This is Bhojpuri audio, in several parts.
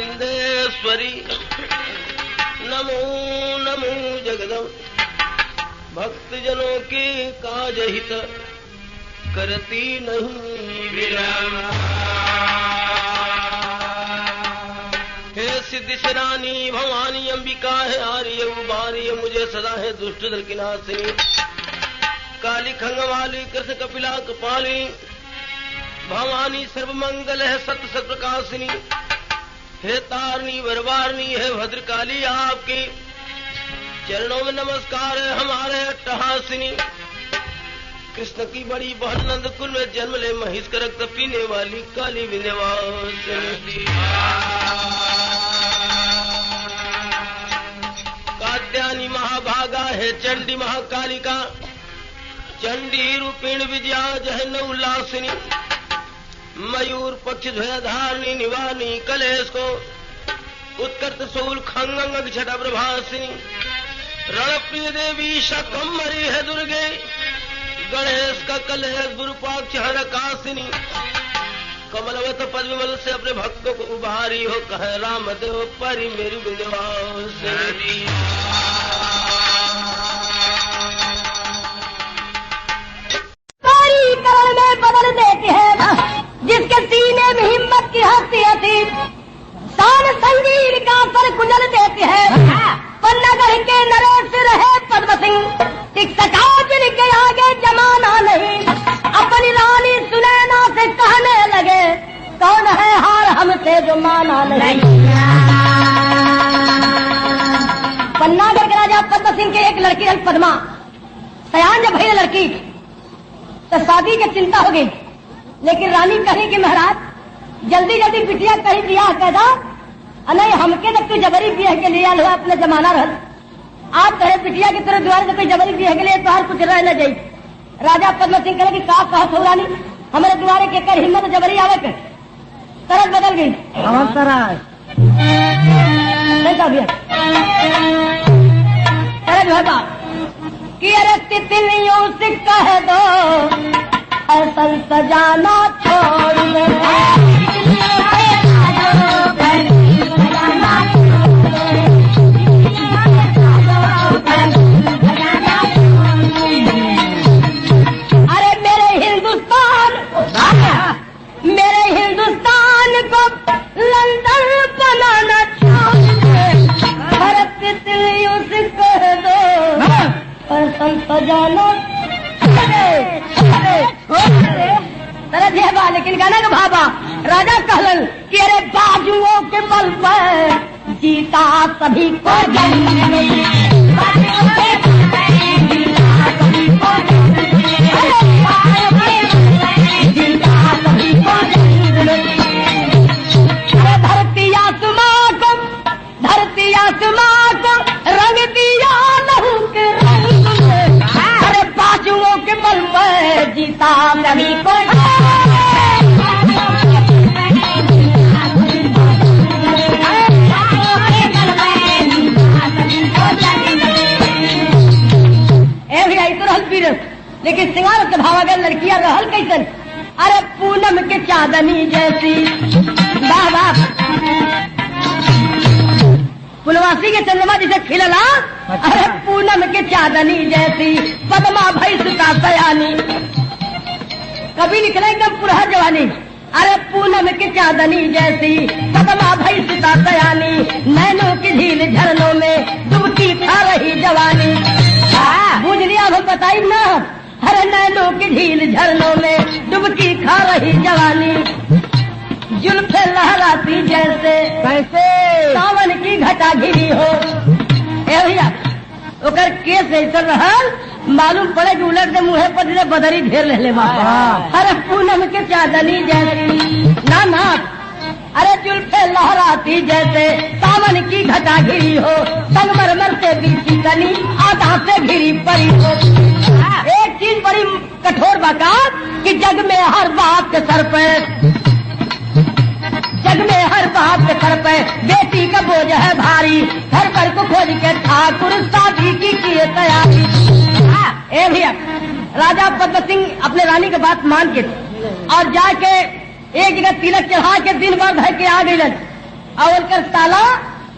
विंदेश्वरी नमो नमो जगदम भक्तजनों की काज हित करती नहीं विराम। हे सिद्धि रानी भवानी अंबिका है आर्य उबार्य मुझे सदा है दुष्ट दल की नाशिनी काली खंगवाली कृष्ण कपिला कपाली भवानी सर्वमंगल है सत्य सत प्रकाशिनी हे तारणी वरवारणी है भद्रकाली आपकी चरणों में नमस्कार है हमारे अट्टहासिनी। कृष्ण की बड़ी बहन नंद कुल में जन्म ले महिष का रक्त पीने वाली काली विंध्यवासिनी कात्यायनी महाभागा है चंडी महाकालिका चंडी रूपिण विजया जय न उल्लासिनी मयूर पक्ष ध्वजधारिणी निवानी कलेश को उत्कर्ष सूल खंगंग छटा प्रभासिनी रणप्रिय देवी शकम्भरी है दुर्गे गणेश का कलेश गुरुपाक्ष हरकासिनी कमलवत पद्मवल से अपने भक्तों को उभारी हो कहे रामदेव परी मेरी विंध्यवासिनी। करण में बदल देती है जिसके सीने में हिम्मत की हस्ती थी शान संगीर का सर कुंजल देती है पन्नागढ़ के नरेश रहे पद्म सिंह टिक सका जिनके आगे जमाना नहीं अपनी रानी सुनैना से कहने लगे कौन है हार हमसे जो माना नहीं। पन्नागढ़ के राजा पद्म सिंह के एक लड़की रही पद्मा सयान जब भई लड़की तो शादी की चिंता हो गई लेकिन रानी कही कि महाराज जल्दी जल्दी बिटिया कहीं ब्याह कर दो नहीं हमके तक तू जबरी ब्याह के लिए आलो अपने जमाना रह आप कहे बिटिया की तरह द्वार से कोई जबरी ब्याह के लिए तुहार कुछ रह न जाये। राजा पद्म सिंह कहे कि का कहत हो रानी हमारे द्वारे के कर हिम्मत जबरी आवे के तरह बदल गई कि अरे तितलियों से कह दो ऐसा सजाना छोड़ दे अरे मेरे हिंदुस्तान को लंदन बनाना छोड़ दे अरे तितलियों से कह दो ऐसा सजाना लेकिन गाना का भाबा राजा कहलन कि अरे बाजुओं के बल पर जीता सभी को धरती आसमां को रंग दिया लहू के रंग में अरे बाजुओं के बल पर जीता सभी को लेकिन सिंगार के भावागर लड़कियां रहल कैसन अरे पूनम के चांदनी जैसी बाबा पुलवासी के चंद्रमा जिसे खिलला अरे पूनम के चांदनी जैसी पद्मा भैंस का सयानी कभी निकले एकदम पुरहा जवानी अरे पूनम के चांदनी जैसी पद्मा भैंस का सयानी नैनों की झील झरनों में डुबकी खा रही जवानी बुझ लिया हम बताई ना हरे नैनों की झील झरनों में डुबकी खा रही जवानी जुल्फे लहराती जैसे कैसे सावन की घटा घिरी हो भैया ओकर केस ऐसा रहल मालूम पड़े कि उलट के मुँह पर बदरी घेर ले अरे पूनम के चांदनी जैसी ना अरे जुल्फे लहराती जैसे सावन की घटा घिरी हो संगमरमर से बीती कली आधा से घिरी पड़ी हो। एक चीज बड़ी कठोर बाका कि जग में हर बात के सर पे बेटी का बोझ है भारी घर पर को खोज के ठाकुर शादी की किए तैयारी। ए भैया राजा पद्म सिंह अपने रानी की बात मान के और जाके एक जगह तिलक चढ़ा के दिन भर भर के आ गई और कर साला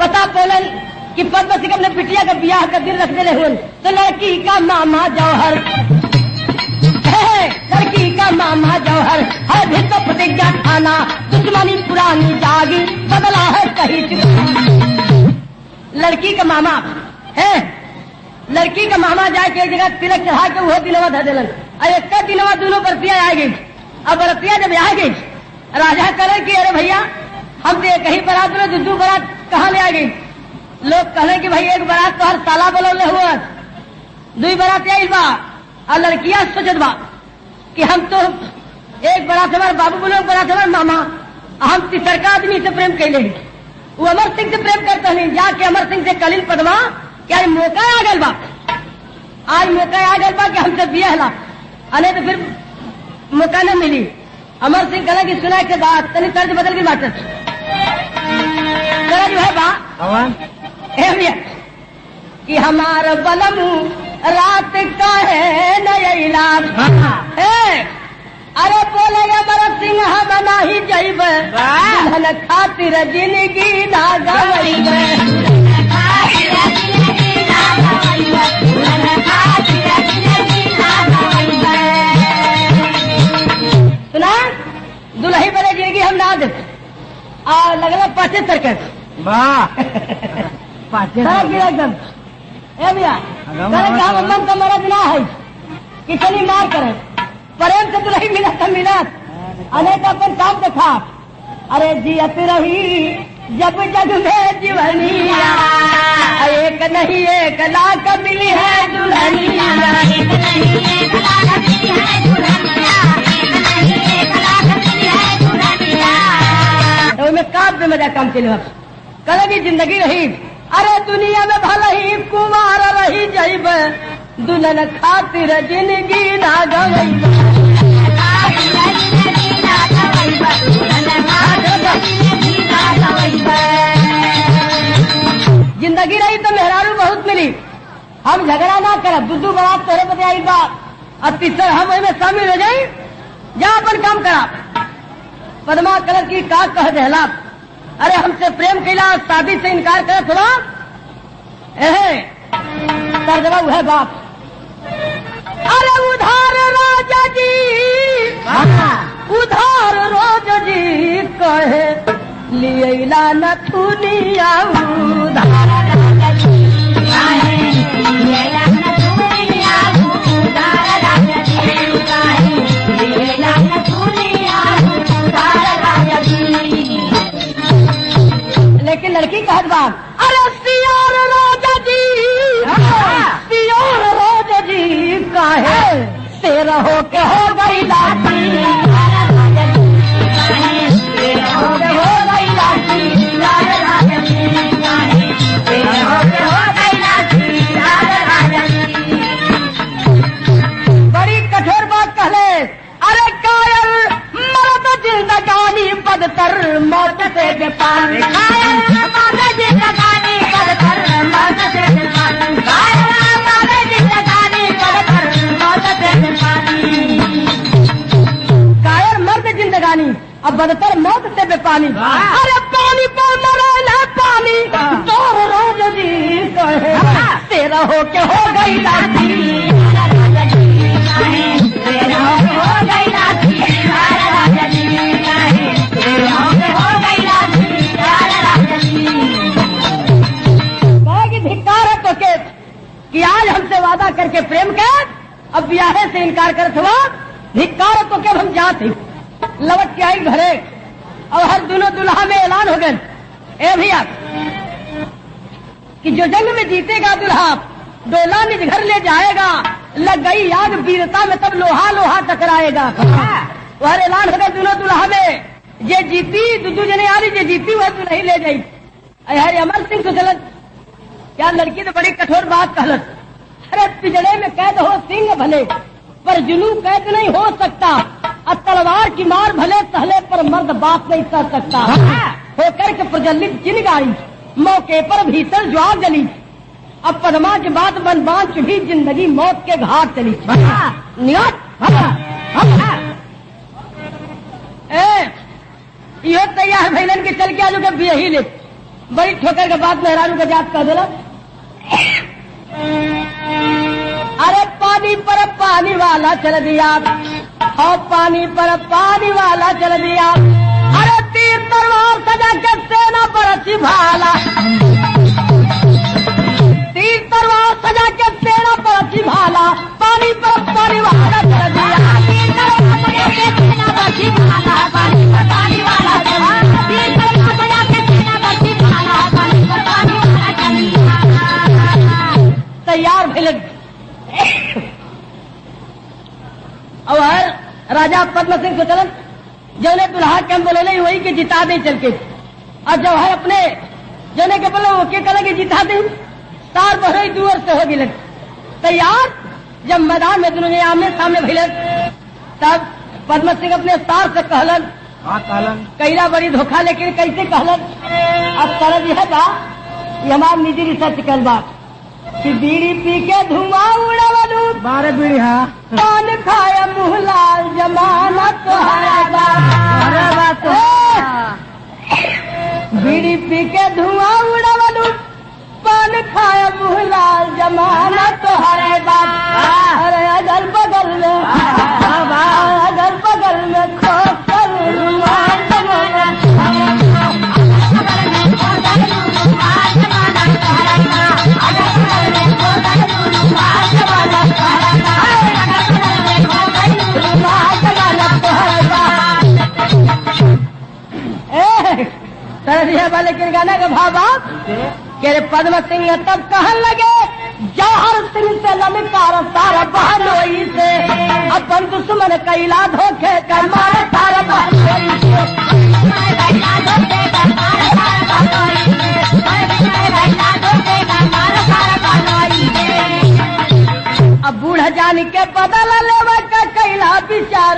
पता पोलन कि पद्म सिंह अपने बिटिया का ब्याह का दिन रख दे हुए तो लड़की का मामा जौहर लड़की का मामा जौहर है भी तो प्रतिज्ञा खाना दुश्मनी पुरानी जागी बदला है कहीं लड़की का मामा है लड़की का मामा जाके एक जगह तिलक चढ़ा के वो दिनवा धर दिलन और एक दिनवा दोनों बरतिया आ गई। अब बरतिया जब आ गई राजा करे कि अरे भैया हम तो कहीं बारात में दूसरी बारात कहाँ ले आ गई। लोग कहे कि भाई एक बारात तो हर साला बोले हुआ दुई बारात आई बा और लड़कियां सोचत बा कि हम तो एक बारात हमारे बाबू बोलो बारात हमारे मामा हम तीसरका आदमी से प्रेम कैले वो अमर सिंह से प्रेम करते नहीं जाके अमर सिंह से कलिन पदमा क्या मौका आ गल बा आज मौका आ गल बा कि हमसे बिया हला अने तो फिर मौका न मिली। अमर सिंह कहा कि सुना के बात तनी तर्ज बदल गई मास्टर जरा जो है बा कि हमारा बलम रात का है नया अरे बोले अमर सिंह हम नहीं जैब धन खातिर जिंदगी ना गवैब सुना दुल्ही बने जिंदगी हम ना दे और लगला पाचे सर्कस एकदम भैया मन का मरद ना है कितनी मार करे प्रेम से दुल्ही मिला था मिलत अनेक अपन काम देखा अरे जियत रही जब जग में जीवनिया एक नहीं एक लाख मिली है दुल्हनिया एक नहीं एक लाख मिली है दुल्हनिया एक नहीं एक लाख मिली है दुल्हनिया तो मैं काव्य में मजा काम चले कल भी जिंदगी रही अरे दुनिया में भले ही कुमार रही जैब दुल्हन खातिर जिंदगी ना गवैब जिंदगी रही तो मेहरारू बहुत मिली हम झगड़ा ना करब दूधू बारात तोरे बदे आई बात और तीसर हम में शामिल हो जाये जा अपन काम करा पद्मा कलर की का कह देला अरे हमसे प्रेम कैला शादी से इनकार करे थोड़ा तर्जमा है बाप अरे उधार राजा जी उधार राजा जी कहे लियला न दुनिया उधार राजा जी कहे लियला न दुनिया उधार राजा जी कहे लियला न दुनिया उधार राजा जी। लेकिन लड़की कहत बात अरे सियार राजा जी सियार राजा जी काहे से रहो के हो गई लाठी हो गई लाठी बड़ी कठोर बात कहले अरे कायल मरद जिंदगानी बदतर मौत से बेपार जिंदगानी बदतर मौत से बेपार जिंदगानी बदतर मौत से कायल मर्द जिंदगानी अब बदतर मौत से बेपानी अरे पानी पर मरल है पानी तोर रोज जी कहे तेरा हो के हो गई लाठी कि आज हमसे वादा करके प्रेम कर अब ब्याहे से इनकार कर हुआ धिक्कार तो के हम जाते लौट के आई घरे और हर दोनों दुल्हा में ऐलान हो गए ए भैया कि जो जंग में जीतेगा दुल्हा डोला निज घर ले जाएगा लग गई आग वीरता में तब लोहा लोहा टकराएगा वह ऐलान हो गया दोनों दुल्हा में जे जीती दूधू जने आ रही जे जीती वह दुल्ही ले गई अरे अमर सिंह को गलत क्या लड़की तो बड़ी कठोर बात कहलत अरे पिजड़े में कैद हो सिंह भले पर जुनू कैद नहीं हो सकता और तलवार की मार भले सहले पर मर्द बात नहीं कर सकता होकर के प्रज्वलित चिंगारी मौके पर भीतर ज्वार जली अब पद्मा के बाद बनबान चुभी जिंदगी मौत के घाट चली यो तैयार भैलन के चल के आलू के बियही ले बड़ी ठोकर के बाद मेहरारू का जात कह दिला। अरे पानी पर पानी वाला चल दिया, और पानी पर पानी वाला चल दिया। अरे तीर तलवार सजा के सेना पर अच्छी भाला, तीर तलवार सजा के सेना पर अच्छी भाला, पानी पर पानी वाला चल दिया। तीर तलवार सजा के सेना पर अच्छी भाला, पानी पर पानी वाला चल दिया। तीर तलवार सजा के सेना पर अच्छी भाला, पानी पर पानी वाला चल दिया। तैयार भैलन और राजा पद्म सिंह को चलन जो ने दुल्हा के हम बोले वही के जिता दे चल के, और जवाहर अपने जने के बोले वो के कल के जिता दे तार बहरी दूर से हो गए। तैयार जब मैदान में दोनों आमने सामने भैलन तब पद्म सिंह अपने सार से कहलन, कैला बड़ी धोखा लेकिन कैसे कहलन। अब तरह यह था ये हमारा निजी रिसर्च कल बात कि बीड़ी पी के धुआं उड़ावलू 12 बीड़ी हाँ पान खाया मुँह लाल जमाना तो बीड़ी पी के धुआं उड़ावलू पान खाया मुँह लाल जमाना तो हरे बात। अरे अगल बगल में अगल बगल में खोकर रुमाल वाले के गाना का भाव के पद्म सिंह तब कहन लगे जौहर सिंह से ललकार सारा बहनोई से अपन दुश्मन कैला धोखे कर मारे सारा बहनोई से। अब बूढ़ा जानी के बदल लेवा का कैला विचार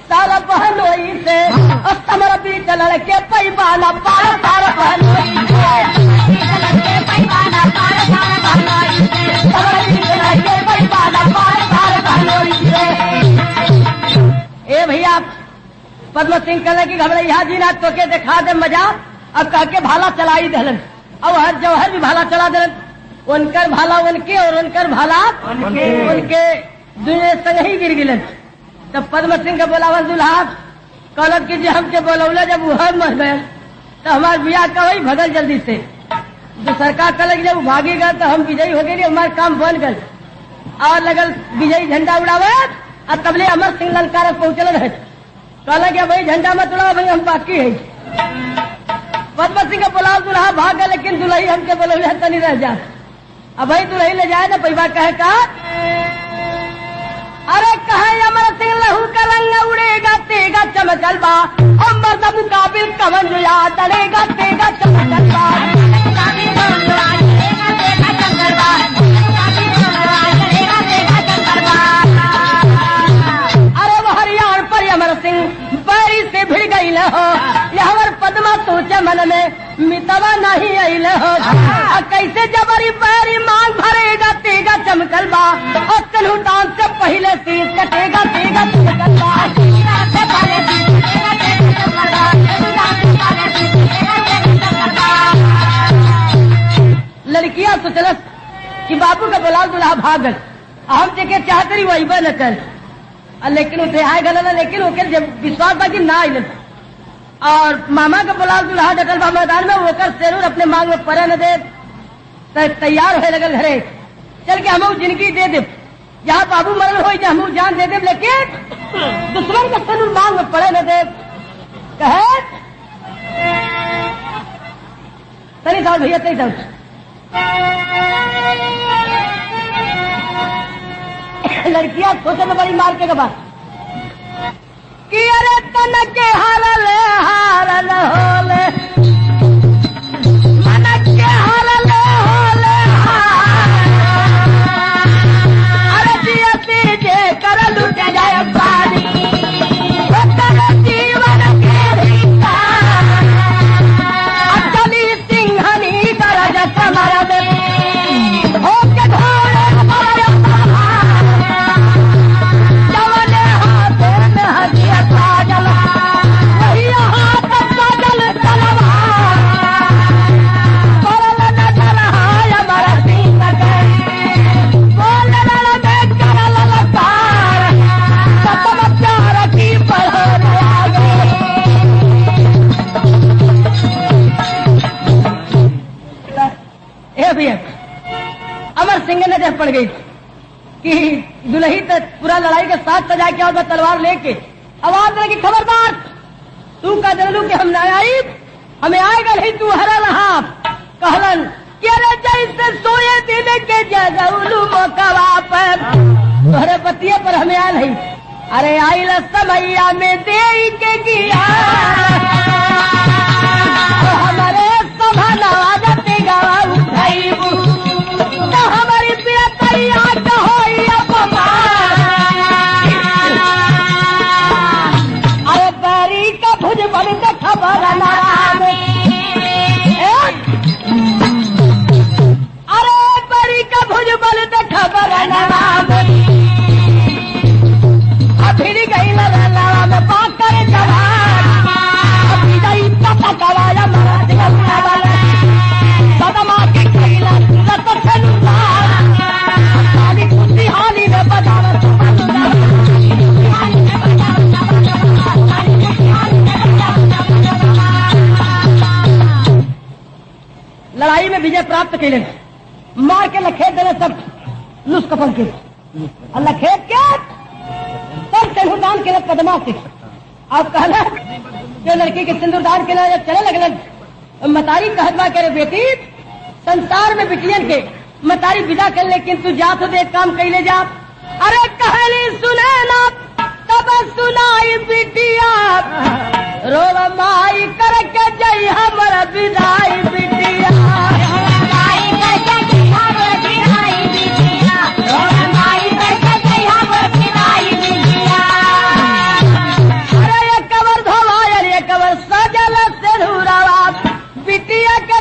सारा बहनोई से और समर बीच लड़के पैमाना पार सारा बहनोई से। ए भैया पद्म सिंह कहले कि घबराइया जी ना तो के दिखा दे मजा। अब कह के भाला चलाई दहलन, अब हर जौहर भी भाला चला दहलन। उनकर भाला उनके और उनकर भाला उनके दुनिया संग ही गिर गिलन। तब पद्म सिंह के बोलावल दुल्हा कहलक कि जो हमके बोलौला जब वह मर गए तो हमारे बिया का वही भगल जल्दी से। जो सरकार कहलक जब भागी गए तो हम विजयी हो गए, हमारे काम बन गए और लगल विजयी झंडा उड़ावे। और तबले अमर सिंह ललकार पहुंचल रहे, कहला कि भाई झंडा मत उड़ाओ भाई हम बाकी है। पद्म सिंह का बुलाओ दुल्हा भाग गए, लेकिन दुल्ही हमके बोलौले तनी रह जा। अब भाई दुल्ही ले जाए ना पैबा कहे का अरे कहे अमर सिंह लहू का रंग उड़ेगा तेगा चमकल बा और मर्द मुकाबिल कमन जो याद तड़ेगा तेगा चमकल बा। अरे वो हरियाण पर अमर सिंह बैरी से भिड़ गई हो, हमार पद्मा सोचे मन में मितवा नहीं आइल हो। कैसे जबरी बैरी मांग भरेगा तेगा चमकल बा और कन्हू डांस से पहले सीज कटेगा तेगा चमकल बा। लड़कियां सोचलस कि बाबू का बुलाव दुल्हा भागल, हम जेके चाहते रही वही न कर, लेकिन उठे आए गल लेकिन ओके जब विश्वास बाकी ना आइल। और मामा का बुलाव दुल्हा डटल बा मैदान में, होकर शेरूर अपने मांग में परे न दे तैयार होने लगल घरे चल के हम जिंदगी दे दे, जहाँ बाबू मरल हो हम जान दे दे, लेकिन दुश्मन का शेरूर मांग में पड़े न दे। कहे तनी साहब भैया तनी साहब लड़कियां सोचे तो बड़ी मार के बाद कि अरे तन के हारल हारल होले मन के हारल होले अरे जिया जे कर लुट जाए पानी जीवन के रीता अचली सिंहनी कर कमर में होके घोड़े जवने हाथ में हदिया काजल वही हाथ पड़ गई कि दुल्ही तो पूरा लड़ाई के साथ सजा के और तलवार लेके आवाज लगी, खबरदार तू का जनलू कि हम ना आई, हमें आएगा नहीं, तू हरा रहा। कहलन कि अरे जैसे सोए दिन के जगउलू मौका पर तोहरे पतिये पर हमें आ नहीं। अरे आई समैया में दे के गिया हमारे सभा नवाजते गवा उठाईबू तो हमारी प्रियतरिया कहो अरे बैरी का भुज बन के खबर अरे बैरी का भुज बन के खबर फिर गई लड़ा में पाक करे जवान अभी गई पता कवाया महाराज का सदमा के खैला लत छनुला साली खुशी हाली में बजावत लड़ाई में विजय प्राप्त कैले, मार के लखेत देने सब लुस कफन के और लखेत के तब सिंदूरदान के लिए पदमा से आप कहना जो लड़की के सिंदूरदान के लिए जब चले लगल मतारी कहतवा करे बेटी संसार में बिटियन के मतारी विदा कर, लेकिन तू जा तो देख काम कैले जा। अरे कहानी सुने ना तब सुनाई बिटिया रोवा माई करके जई हमर विदाई बिटिया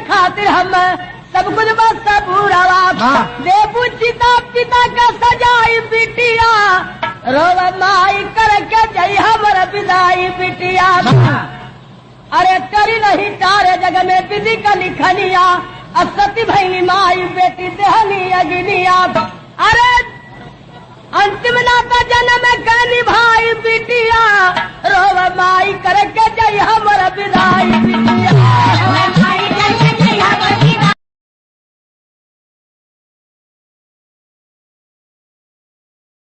खातिर हम सब कुछ बस सबूरावा देबू चिता पिता का सजाई बिटिया रोवा माई करके जई हमर विदाई बिटिया। अरे करी नहीं तारे जग में विधि का लिखनिया अब सती भैनी माई बेटी देहनी अग्निया। अरे अंतिम नाता जन्म का निभाई बिटिया रोवा माई करके जई हमर विदाई बिटिया।